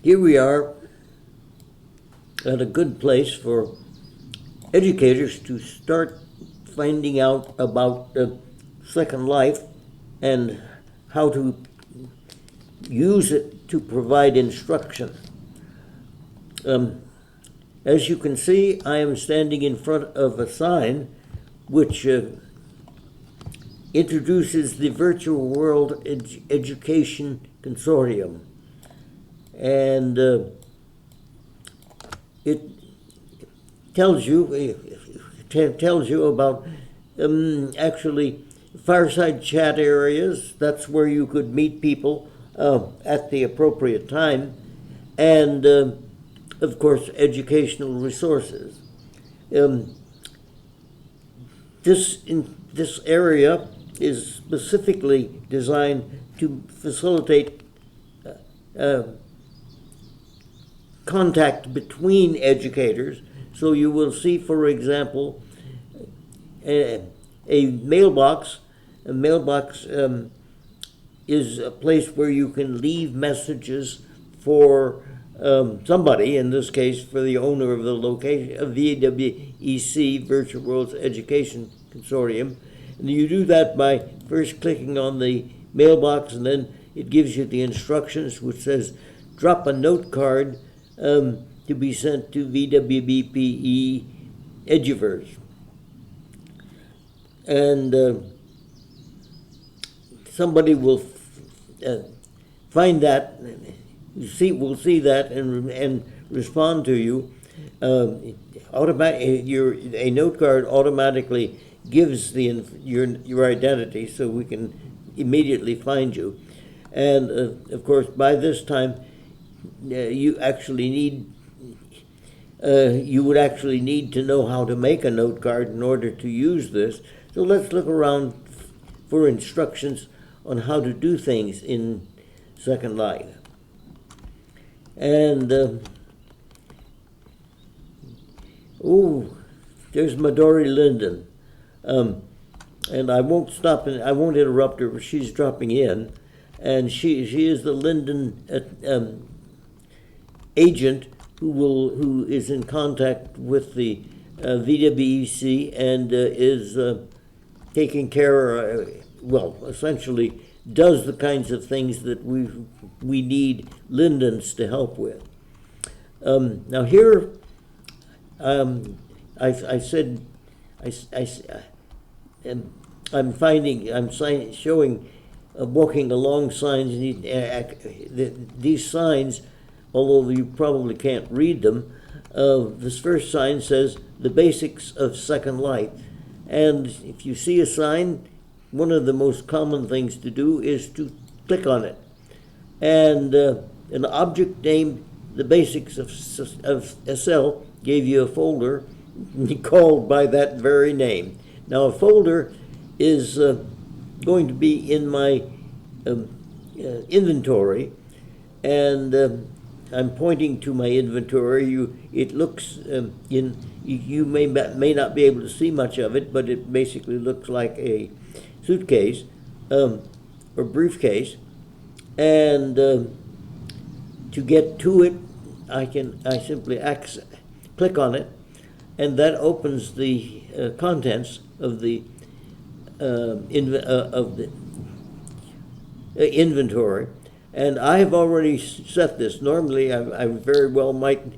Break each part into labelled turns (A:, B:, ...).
A: here we are at a good place for educators to start finding out about Second Life and how to use it to provide instruction. As you can see, I am standing in front of a sign which introduces the Virtual World Education Consortium. And it tells you about actually fireside chat areas. That's where you could meet people at the appropriate time, and of course educational resources. This area is specifically designed to facilitate contact between educators. So you will see, for example, a mailbox. A mailbox is a place where you can leave messages for somebody, in this case for the owner of the location of VWEC, Virtual Worlds Education Consortium. And you do that by first clicking on the mailbox, and then it gives you the instructions which says drop a note card to be sent to VWBPE Eduverse. And somebody will find that, will see that and respond to you. A note card automatically gives your identity, so we can immediately find you. And of course, by this time, you would actually need to know how to make a note card in order to use this. So let's look around for instructions on how to do things in Second Life. And there's Midori Linden, and I won't stop and I won't interrupt her. She's dropping in, and she is the Linden agent who is in contact with the VWEC and is taking care, essentially does the kinds of things that we need Lindens to help with. Now here, I'm showing walking along signs. These signs, although you probably can't read them, this first sign says the basics of Second Life. And if you see a sign, one of the most common things to do is to click on it. And an object named the basics of SL gave you a folder called by that very name. Now a folder is going to be in my inventory, and I'm pointing to my inventory. It looks you may not be able to see much of it, but it basically looks like a suitcase or briefcase. And to get to it, I simply click on it, and that opens the contents of the inventory. And I have already set this. Normally, I very well might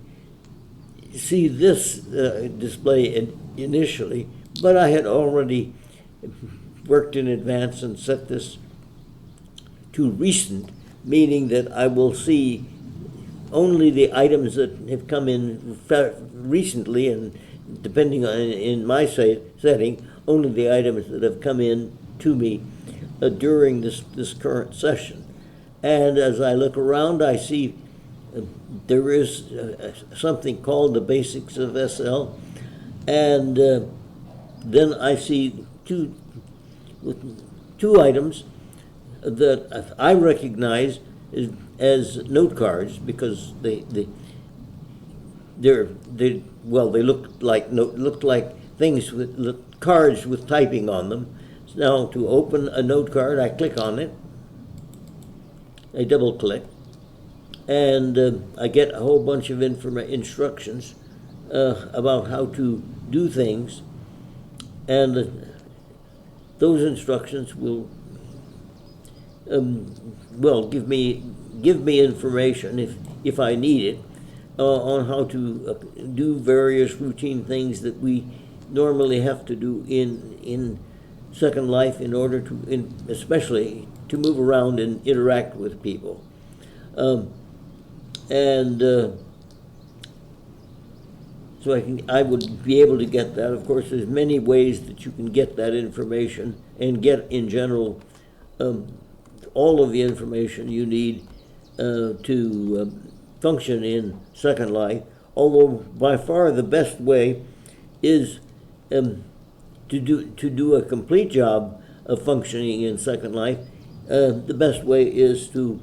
A: see this display initially, but I had already worked in advance and set this to recent, meaning that I will see only the items that have come in recently, and depending on in my setting, only the items that have come in to me during this current session. And as I look around, I see there is something called the basics of SL, and then I see two items that I recognize as note cards, because they look like things with cards with typing on them. So now to open a note card, I click on it. I double click, and I get a whole bunch of instructions about how to do things, and those instructions will give me information if I need it on how to do various routine things that we normally have to do in Second Life in order to, especially to move around and interact with people. So I would be able to get that. Of course, there's many ways that you can get that information and get, in general, all of the information you need to function in Second Life, although by far the best way is to do a complete job of functioning in Second Life. The best way is to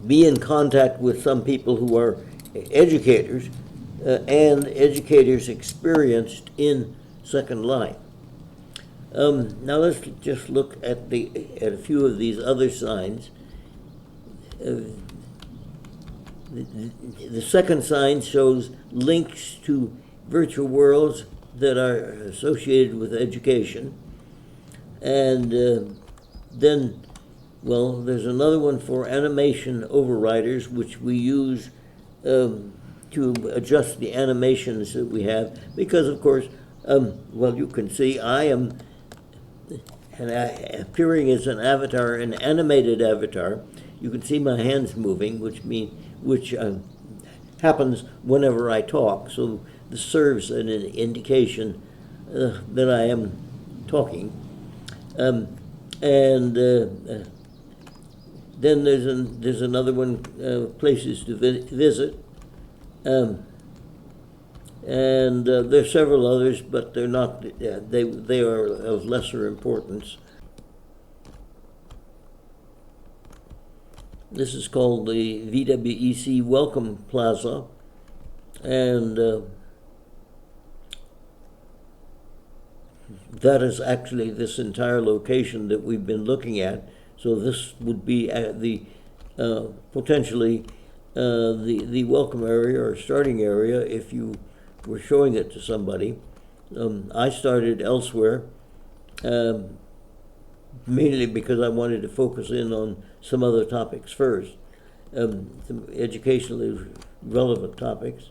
A: be in contact with some people who are educators and educators experienced in Second Life. Now let's just look at a few of these other signs. The second sign shows links to virtual worlds that are associated with education. And then, well, there's another one for animation overriders, which we use to adjust the animations that we have, because, of course, well, you can see I am appearing as an avatar, an animated avatar. You can see my hands moving, which happens whenever I talk. So this serves an indication that I am talking. Then there's another one, places to visit. There's several others, but they're not. They are of lesser importance. This is called the VWEC Welcome Plaza, and that is actually this entire location that we've been looking at. So this would be potentially the welcome area or starting area if you were showing it to somebody. I started elsewhere, mainly because I wanted to focus in on some other topics first, some educationally relevant topics.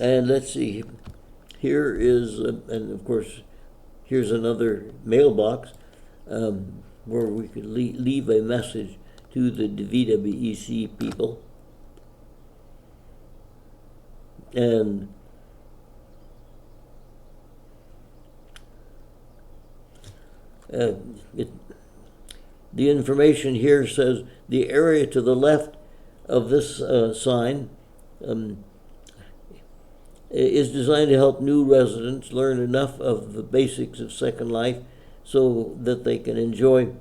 A: And let's see, here is, and of course, here's another mailbox where we could leave a message to the VWEC people. And the information here says the area to the left of this sign is designed to help new residents learn enough of the basics of Second Life so that they can enjoy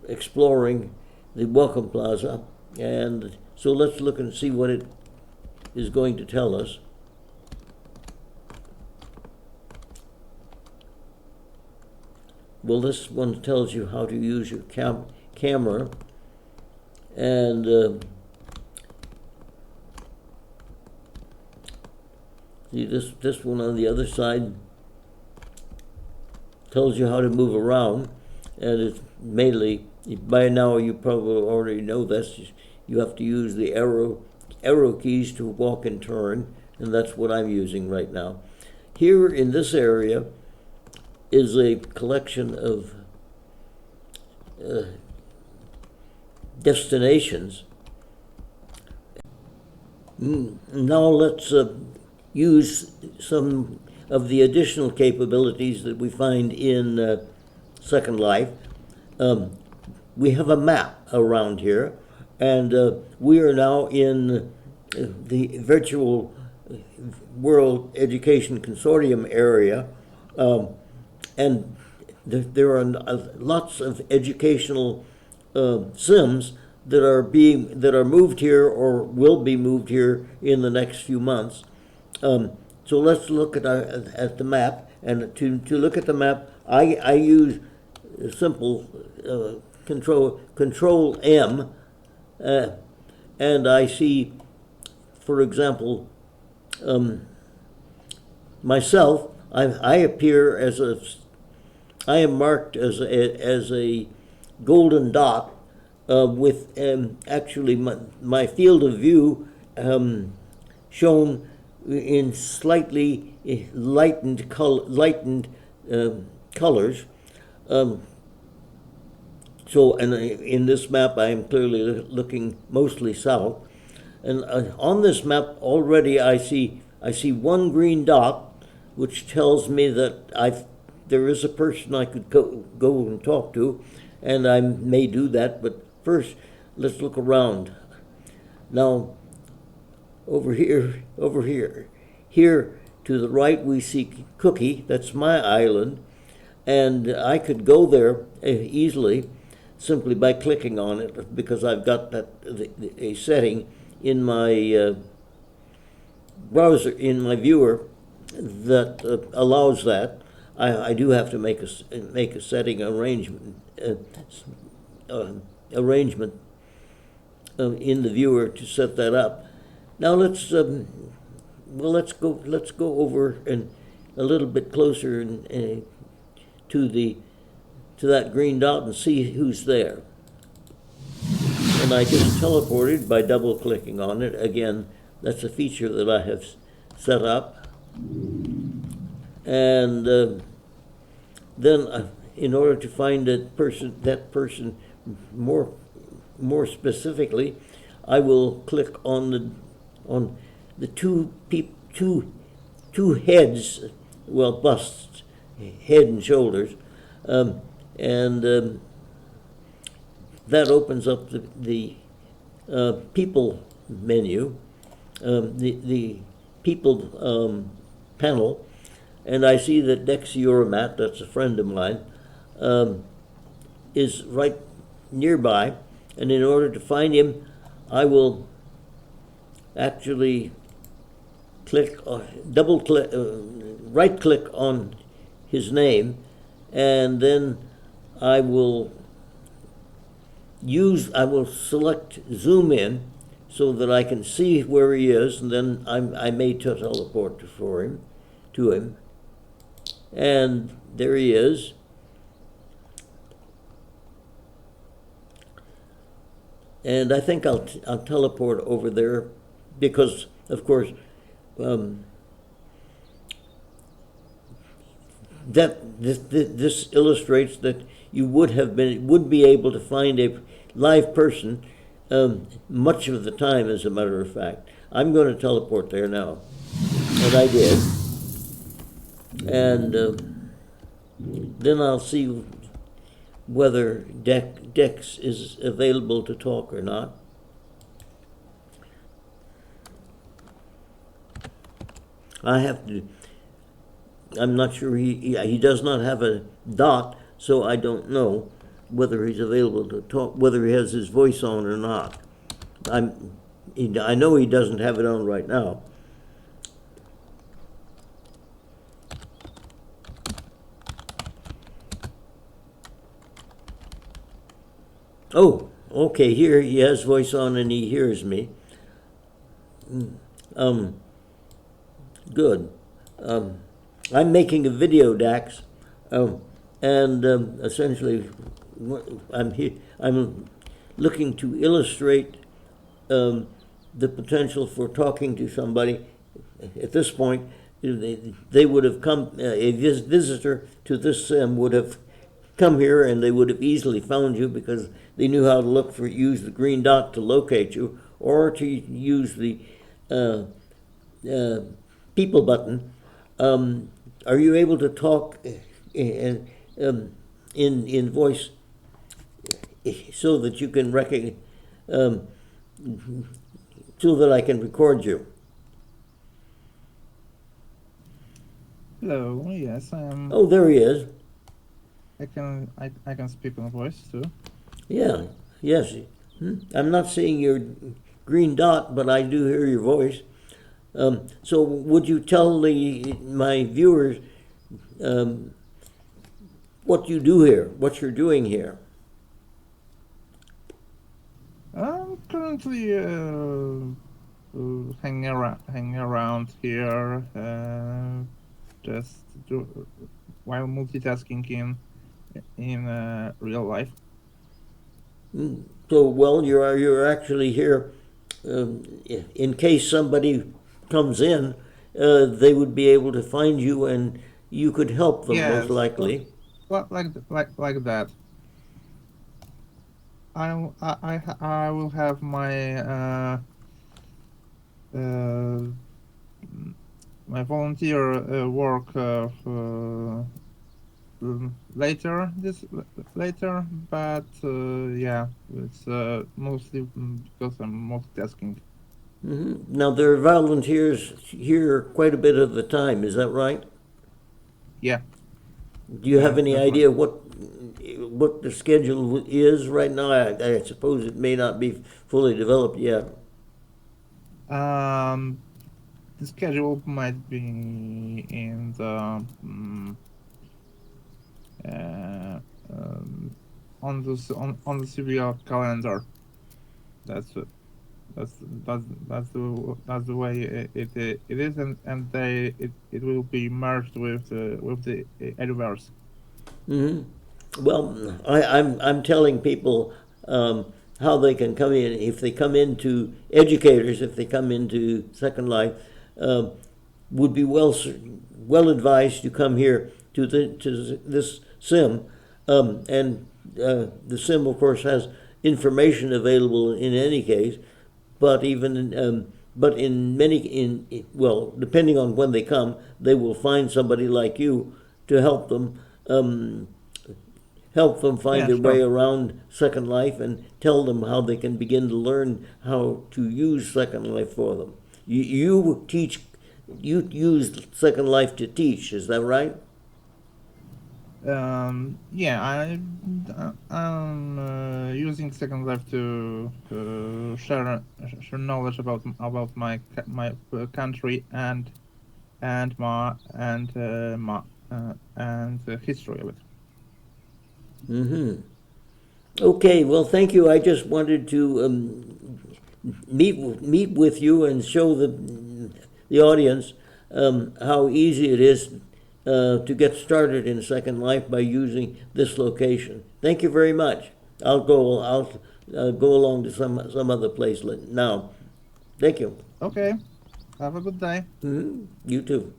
A: exploring the Welcome Plaza. And so let's look and see what it is going to tell us. Well, this one tells you how to use your camera, and see, this one on the other side tells you how to move around, and it's mainly, by now you probably already know this, you have to use the arrow keys to walk and turn, and that's what I'm using right now. Here in this area is a collection of destinations. Now let's use some of the additional capabilities that we find in Second Life. We have a map around here, and we are now in the Virtual World Education Consortium area, and there are lots of educational sims that are moved here or will be moved here in the next few months. So let's look at the map, and to look at the map, I use simple Ctrl+m, and I see, for example, myself. I appear as I am marked as a golden dot with actually my field of view shown in slightly lightened colors. So, and in this map, I am clearly looking mostly south. And on this map already, I see one green dot, which tells me that there is a person I could go and talk to, and I may do that. But first, let's look around. Now, over here, here to the right, we see Cookie. That's my island, and I could go there easily simply by clicking on it, because I've got a setting in my browser, in my viewer, that allows that. I do have to make a setting arrangement in the viewer to set that up. Now let's go over and a little bit closer to that green dot and see who's there. And I just teleported by double clicking on it. Again, that's a feature that I have set up. And then in order to find that person more specifically, I will click on the two heads, well, busts, head and shoulders, and that opens up the people menu, the people panel, and I see that Dex Euromat, that's a friend of mine, is right nearby. And in order to find him, I will actually right click on his name, and then I will select zoom in so that I can see where he is, and then I may teleport to him. And there he is. And I think I'll teleport over there because, of course, this illustrates that you would be able to find a live person much of the time, as a matter of fact. I'm going to teleport there now, and I did. And then I'll see whether Dex is available to talk or not. I'm not sure, he does not have a dot, so I don't know whether he's available to talk, whether he has his voice on or not. I know he doesn't have it on right now. Oh, okay, here he has voice on and he hears me. Good. I'm making a video, Dax, and essentially I'm looking to illustrate the potential for talking to somebody. At this point, they would have come, a visitor to this sim would have come here and they would have easily found you because they knew how to use the green dot to locate you, or to use the people button. Are you able to talk in voice so that you can so that I can record you?
B: Hello. Yes,
A: Oh, there he is.
B: I can speak on voice too.
A: Yeah. Yes. I'm not seeing your green dot, but I do hear your voice. So would you tell my viewers what you do here, what you're doing here?
B: I'm currently hanging around here, just while multitasking in real life.
A: So, well, you're actually here in case somebody comes in, they would be able to find you and you could help them most
B: Yes,
A: likely.
B: like that. I will have uh, my volunteer work later, but yeah, it's mostly because I'm multitasking.
A: Now, there are volunteers here quite a bit of the time, is that right?
B: Yeah,
A: Do you have any
B: that's right.
A: idea what the schedule is right now? I suppose it may not be fully developed yet.
B: The schedule might be in the uh, um, on the civil calendar. That's it. That's the way it is, and it will be merged with the Ediverse.
A: Well, I'm telling people how they can come in. If they come into educators, if they come into Second Life, um, would be well advised to come here to this sim, and the sim, of course, has information available in any case. But but in well, depending on when they come, they will find somebody like you to um, help them find
B: Yeah,
A: their way
B: sure.
A: around Second Life and tell them how they can begin to learn how to use Second Life for them. You teach, you use Second Life to teach, is that right?
B: Yeah, I'm using Second Life to share knowledge about my country and history of it.
A: Okay, well, thank you. I just wanted to meet with you and show the audience how easy it is to get started in Second Life by using this location. Thank you very much. I'll go along to some other place now. Thank you.
B: Okay, have a good day.
A: You too.